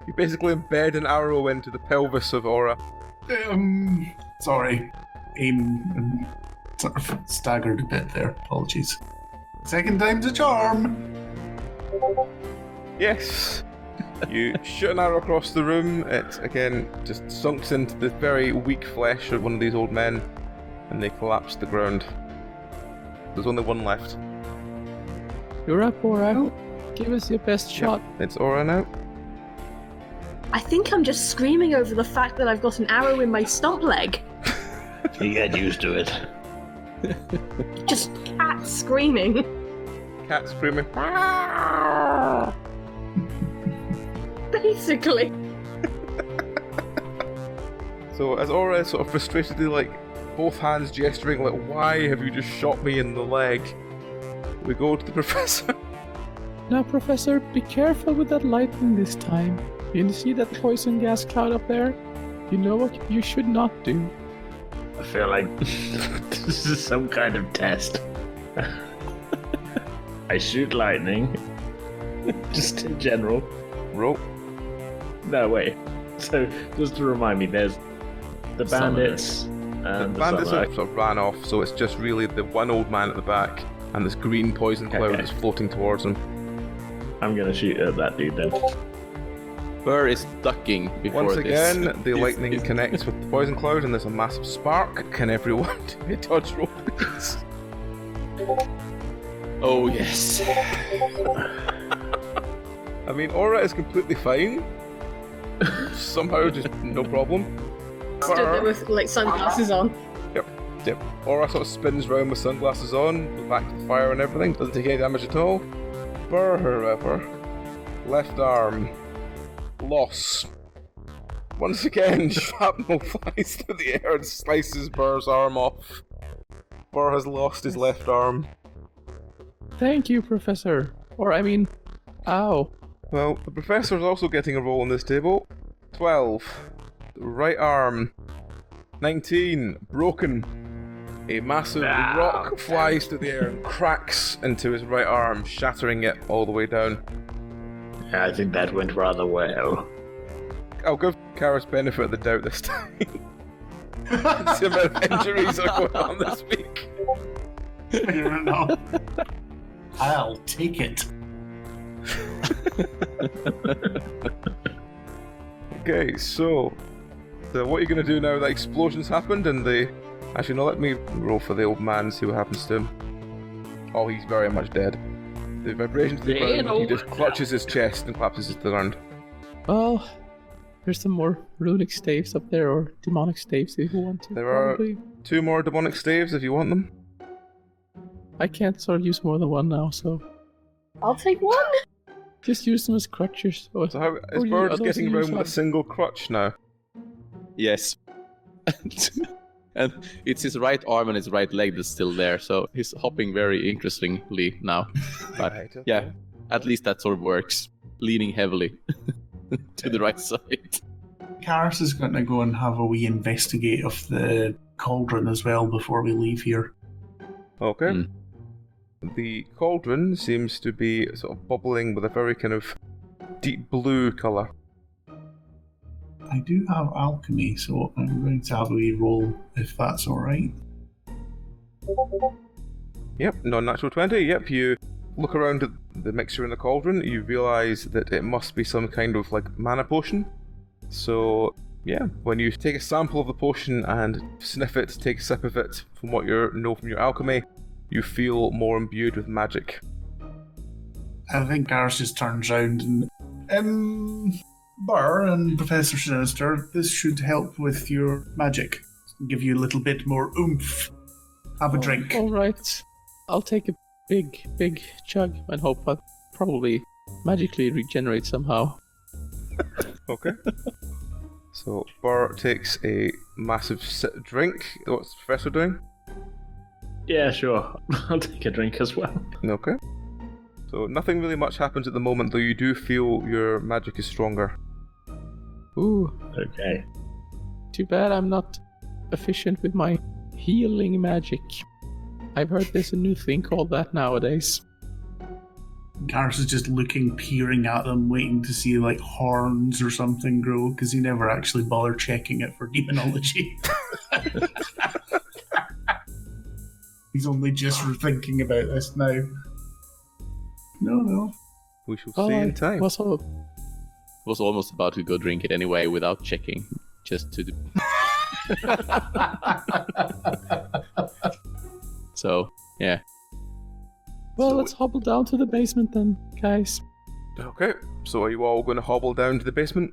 You basically embed an arrow into the pelvis of Aura. Sorry. Aim sort of staggered a bit there. Apologies. Second time's a charm. Yes. You shoot an arrow across the room. It again just sunks into the very weak flesh of one of these old men, and they collapse to the ground. There's only one left. You're up, Aura. Give us your best shot. It's Aura now. I think I'm just screaming over the fact that I've got an arrow in my stump leg. You get used to it. Just cat screaming. Cat screaming. Basically. So as Aura is sort of frustratedly, like, both hands gesturing, like, why have you just shot me in the leg? We go to the professor. Now, Professor, be careful with that lightning this time. You see that poison gas cloud up there? You know what you should not do. I feel like this is some kind of test. I shoot lightning. Just in general. Roll. No, wait. So, just to remind me, there's the bandits and The bandits summoner. have sort of ran off, so it's just really the one old man at the back and this green poison cloud Okay. that's floating towards him. I'm gonna shoot at that dude then. Burr is ducking before Once this. again, the lightning connects with the poison cloud and there's a massive spark. Can everyone do a dodge roll, please? Oh yes. I mean, Aura is completely fine. Somehow, just no problem. Stood there with like sunglasses on. Yep. Aura sort of spins round with sunglasses on, back to the fire and everything. Doesn't take any damage at all. Burr, however, left arm, loss. Once again, shrapnel flies through the air and slices Burr's arm off. Burr has lost his left arm. Thank you, Professor. Or, I mean, ow. Well, the professor's also getting a roll on this table. 12. Right arm. 19. Broken. A massive rock flies through the air and cracks into his right arm, shattering it all the way down. I think that went rather well. I'll give Karis benefit of the doubt this time. It's the amount of injuries that are going on this week. Fair enough. I'll take it. Okay, so what are you going to do now that explosion's happened and the... Actually, no, let me roll for the old man and see what happens to him. Oh, he's very much dead. The vibrations of the ground, he just clutches his chest and collapses to the ground. Well, there's some more runic staves up there, or demonic staves if you want to. There probably. are 2 more demonic staves if you want them. I can't sort of use more than one now, so I'll take one. just use them as crutches. Or, So how is you- Bird are just those getting you around with a have? single crutch now? Yes. And it's his right arm and his right leg that's still there, so he's hopping very interestingly now. But Right, okay. yeah, at least that sort of works. Leaning heavily to the right side. Karis is going to go and have a wee investigate of the cauldron as well before we leave here. Okay. Hmm. The cauldron seems to be sort of bubbling with a very kind of deep blue colour. I do have alchemy, so I'm going to have a wee roll if that's alright. Yep, non-natural 20. Yep, you look around at the mixture in the cauldron, you realise that it must be some kind of like mana potion. So, yeah, when you take a sample of the potion and sniff it, take a sip of it, from what you know from your alchemy, you feel more imbued with magic. I think Karis just turns round and Burr and Professor Sinister, this should help with your magic. Give you a little bit more oomph. Have a drink. Alright. I'll take a big chug and hope I'll probably magically regenerate somehow. Okay. So, Burr takes a massive drink. What's the Professor doing? Yeah, sure. I'll take a drink as well. Okay. So, nothing really much happens at the moment, though you do feel your magic is stronger. Ooh, Okay. too bad I'm not efficient with my healing magic. I've heard there's a new thing called that nowadays. Karis is just looking, peering at them, waiting to see like horns or something grow, because he never actually bothered checking it for demonology. He's only just thinking about this now. No. We shall Well, see I in time. Was almost about to go drink it anyway without checking, just to. So yeah. Well, So- let's hobble down to the basement then, guys. Okay, so are you all going to hobble down to the basement?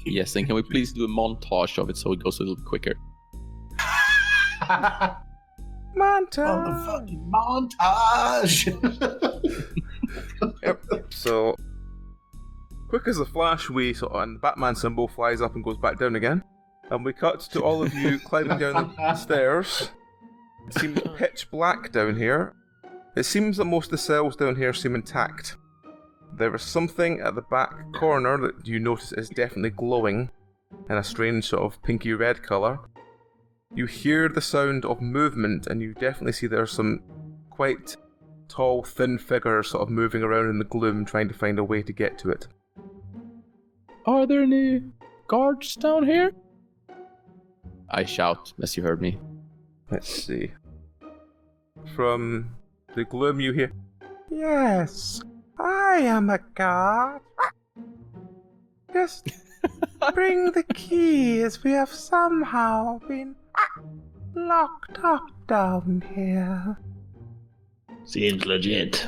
Yes, and can we please do a montage of it so it goes a little quicker? Montage! Montage! Yep, so quick as a flash, and the Batman symbol flies up and goes back down again. And we cut to all of you climbing down the stairs. It seems pitch black down here. It seems that most of the cells down here seem intact. There is something at the back corner that you notice is definitely glowing in a strange sort of pinky red colour. You hear the sound of movement, and you definitely see there are some quite tall, thin figures sort of moving around in the gloom trying to find a way to get to it. Are there any guards down here? I shout as you heard me. Let's see. From the gloom you hear, "Yes, I am a guard. Just bring the keys. We have somehow been locked up down here." Seems legit.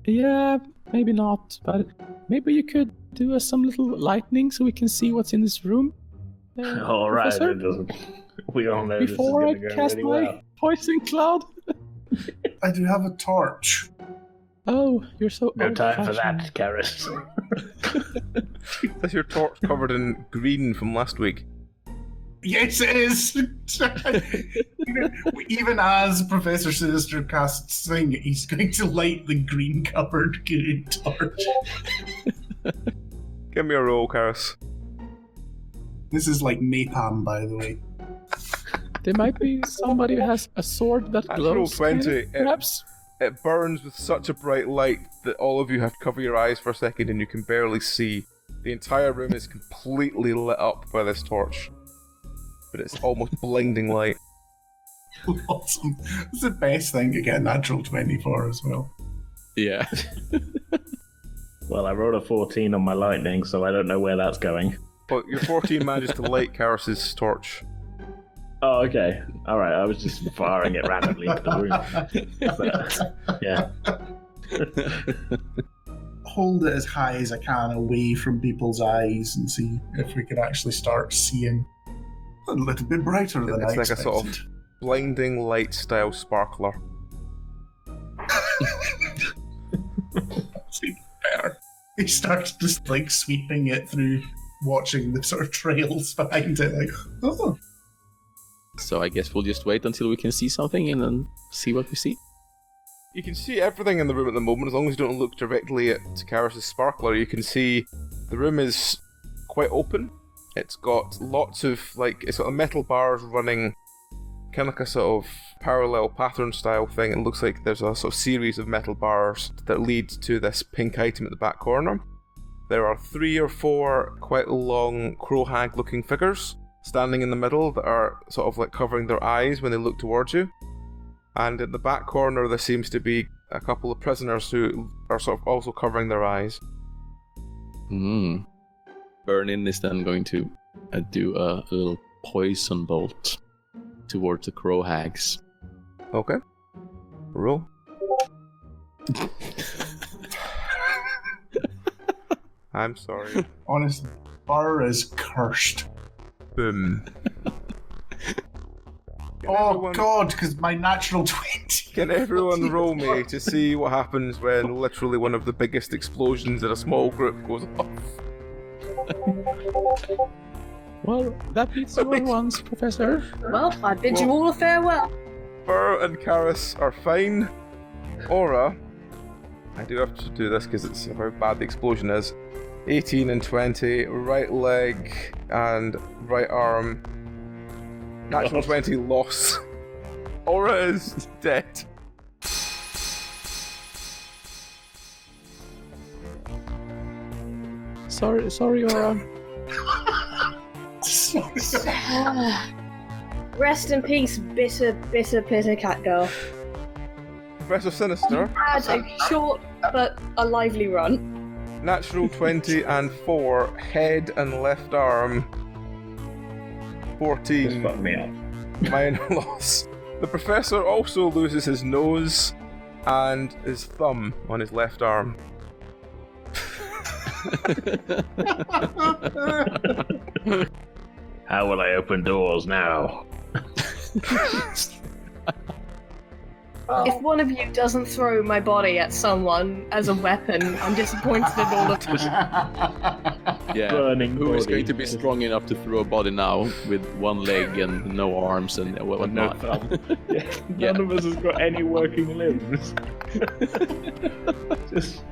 Yeah, maybe not, but maybe you could do us some little lightning so we can see what's in this room. Alright, Professor? it doesn't. We all know Before I this is going to go cast really my well. poison cloud. I do have a torch. Oh, you're so No time for old-fashioned. that, Karis. That's your torch covered in green from last week. Yes, it is! Even as Professor Sinister casts thing, he's going to light the green covered green torch. Give me a roll, Karis. This is like napalm, by the way. There might be somebody who has a sword that Natural glows. 20. Perhaps. It burns with such a bright light that all of you have to cover your eyes for a second and you can barely see. The entire room is completely lit up by this torch. But it's almost blinding light. Awesome. It's the best thing to get a natural 24 as well. Yeah. Well, I rolled a 14 on my lightning, so I don't know where that's going. But your 14 manages to light Karis's torch. Oh, okay. All right. I was just firing it randomly into the room. But, yeah. Hold it as high as I can away from people's eyes and see if we can actually start seeing a little bit brighter than It's I like a expected. sort of blinding light style sparkler. That's even better. He starts just like sweeping it through, watching the sort of trails behind it, like, oh. So I guess we'll just wait until we can see something and then see what we see. You can see everything in the room at the moment, as long as you don't look directly at Karis' sparkler. You can see the room is quite open. It's got lots of, it's got metal bars running, kind of like a sort of parallel pattern style thing. It looks like there's a sort of series of metal bars that lead to this pink item at the back corner. There are 3 or 4 quite long crow hag looking figures standing in the middle that are sort of like covering their eyes when they look towards you. And in the back corner there seems to be a couple of prisoners who are sort of also covering their eyes. Burnin is then going to do a little poison bolt towards the crow hags. Okay. Roll. I'm sorry. Honestly, Burr is cursed. Boom. Oh god, because my natural 20. Can everyone roll me to see what happens when literally one of the biggest explosions in a small group goes off? Well, that beats the going once, Professor. Well, I bid you all a farewell. Burr and Karis are fine. Aura, I do have to do this because it's how bad the explosion is. 18 and 20, right leg and right arm. Natural 20 loss. Aura is dead. Sorry, Aura. Rest in peace, bitter cat girl. Professor Sinister, Had a short but a lively run. natural 20 and 4, head and left arm. 14. Just fuck me up. Minor loss. The Professor also loses his nose and his thumb on his left arm. How will I open doors now? If one of you doesn't throw my body at someone as a weapon, I'm disappointed in all of us. Yeah, Burning who is body. going to be strong enough to throw a body now with one leg and no arms and No whatnot? thumb. Yeah, Yeah. none of us has got any working limbs. Just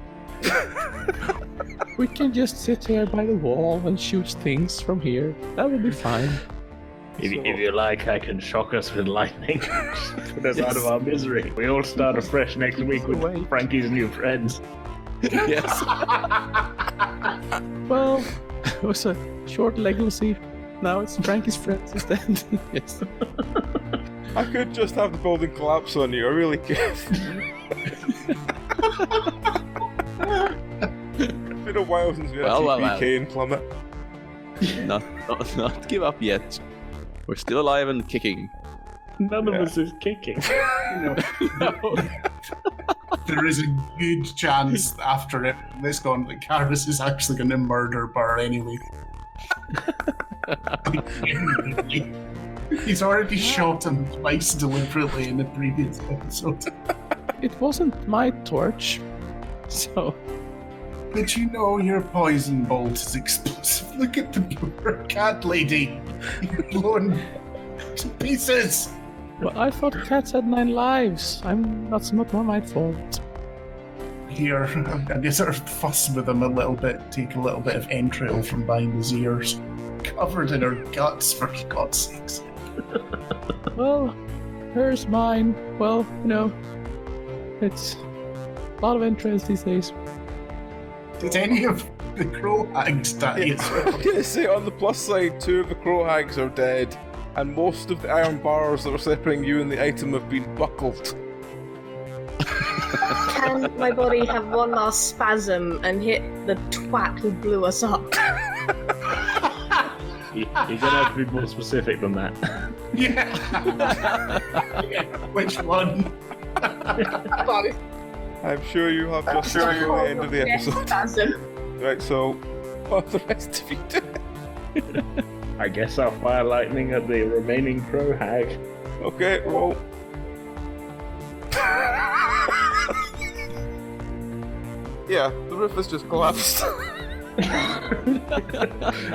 We can just sit here by the wall and shoot things from here. That will be fine. if you like, I can shock us with lightning. Put us out of our misery. We all start afresh next week with Wait. Frankie's new friends. Yes. Well, it was a short Legless-ey. Now it's Frankie's friends instead. Yes. I could just have the building collapse on you, I really could. It's been a while since we had TPK in Plummet. not give up yet. We're still alive and kicking. None of us is kicking. There is a good chance after this gone that Karis is actually going to murder Burr anyway. He's already shot him twice deliberately in the previous episode. It wasn't my torch. So, But you know your poison bolt is explosive. Look at the poor cat lady. You're blown to pieces. well, I thought cats had 9 lives. That's not my fault. Here, I'm going to sort of fuss with him a little bit, take a little bit of entrail from behind his ears. Covered in her guts, for God's sakes. Well, hers, mine. Well, it's a lot of entrails these days. Did any of the crow hags die as I'm well? gonna say, on the plus side, 2 of the crow hags are dead, and most of the iron bars that were separating you and the item have been buckled. Can my body have one last spasm and hit the twat who blew us up? You're gonna have to be more specific than that. Yeah. Which one? I'm sure you have just until the end of the episode. Spasm. Right, so what are the rest of you doing? I guess I'll fire lightning at the remaining crow hag. Okay, roll. Yeah, the roof has just collapsed.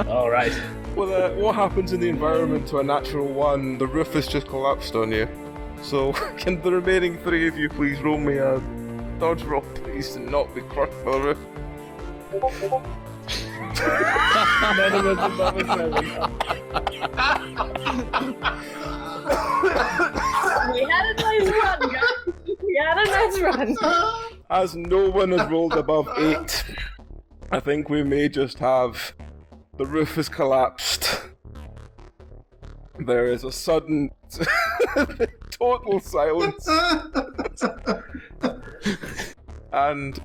Alright. Well, what happens in the environment to a natural one? The roof has just collapsed on you. So, can the remaining three of you please roll me a dodge roll, please, and not be crushed by the roof? None of us above a 7. We had a nice run, guys. We had a nice run. As no one has rolled above 8, I think we may just have the roof has collapsed. There is a sudden total silence. And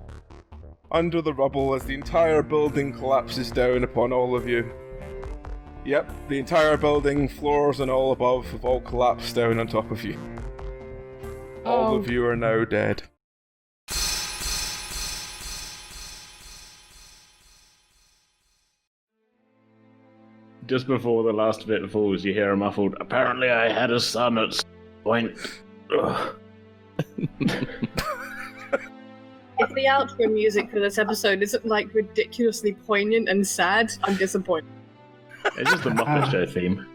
under the rubble as the entire building collapses down upon all of you. Yep, the entire building, floors and all above, have all collapsed down on top of you. All of you are now dead. Just before the last bit falls, you hear a muffled, "Apparently I had a son at some point." Ugh. If the outro music for this episode isn't like ridiculously poignant and sad, I'm disappointed. It's just the Muppet Show theme.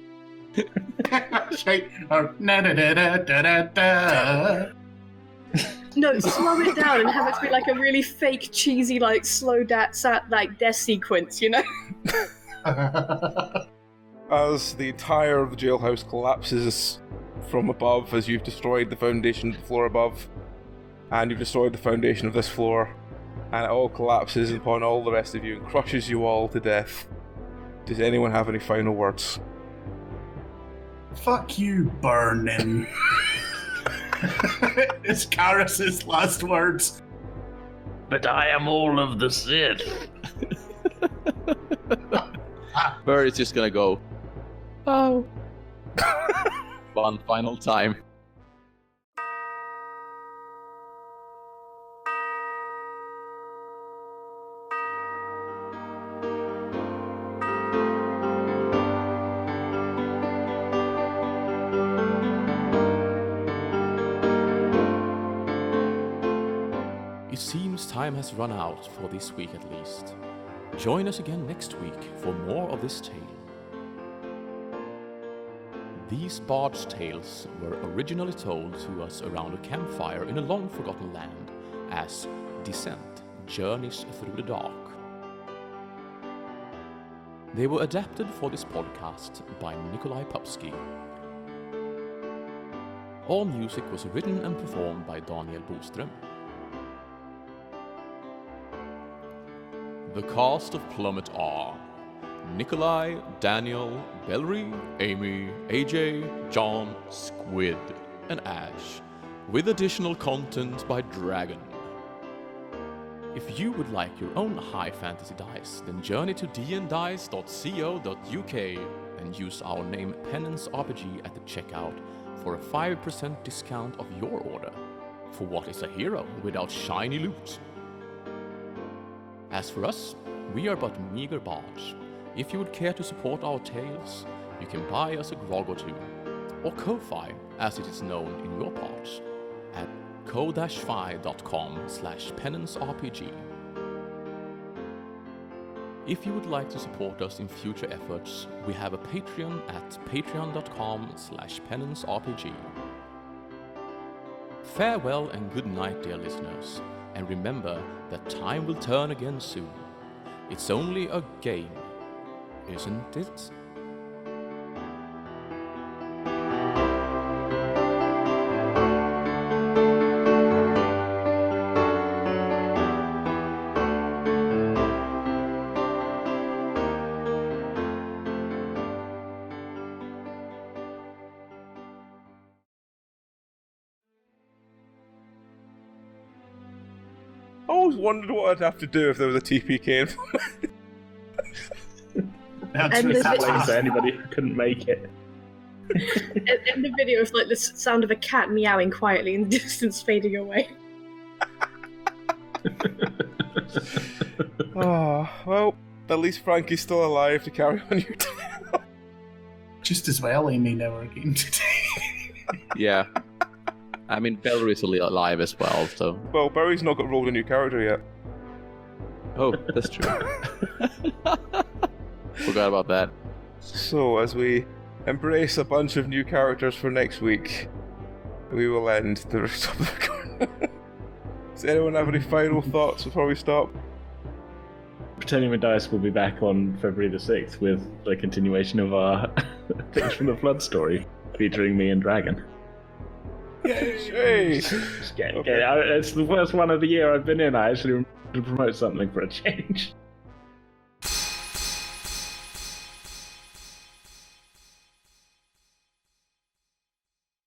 No, slow it down and have it be like a really fake, cheesy, like slow death sequence, you know? As the entire of the jailhouse collapses from above, as you've destroyed the foundation of the floor above, and you've destroyed the foundation of this floor, and it all collapses upon all the rest of you and crushes you all to death. Does anyone have any final words? Fuck you, burning. It's Karis's last words. But I am all of the Sith. Burr is just gonna go, oh. One final time. It seems time has run out for this week at least. Join us again next week for more of this tale. These bard's tales were originally told to us around a campfire in a long-forgotten land as Descent, Journeys Through the Dark. They were adapted for this podcast by Nikolai Popsky. All music was written and performed by Daniel Boström. The cast of Plummet are Nikolai, Daniel, Bellery, Amy, AJ, John, Squid, and Ash, with additional content by Dragon. If you would like your own high fantasy dice, then journey to dndice.co.uk and use our name Penance RPG at the checkout for a 5% discount of your order. For what is a hero without shiny loot? As for us, we are but meager bards. If you would care to support our tales, you can buy us a grog or two, or Ko-Fi, as it is known in your parts, at ko-fi.com/penancerpg. If you would like to support us in future efforts, we have a Patreon at patreon.com/penancerpg. Farewell and good night, dear listeners, and remember that time will turn again soon. It's only a game, isn't it? I always wondered what I'd have to do if there was a TPK. That's And there's Explain to anybody who couldn't make it. In the video, it's like the sound of a cat meowing quietly in the distance, fading away. Oh, well, at least Frankie's still alive to carry on your tale. Just as well, Amy never again today. Yeah. I mean, Valerie's alive as well, so... Well, Barry's not got rolled a new character yet. Oh, that's true. Forgot about that. So, as we embrace a bunch of new characters for next week, we will end the rest of the recording. Does anyone have any final thoughts before we stop? Pretending with Dice will be back on February the 6th with the continuation of our Tales from the Flood story, featuring me and Dragon. Yay! It's the first one of the year I've been in. I actually wanted to promote something for a change.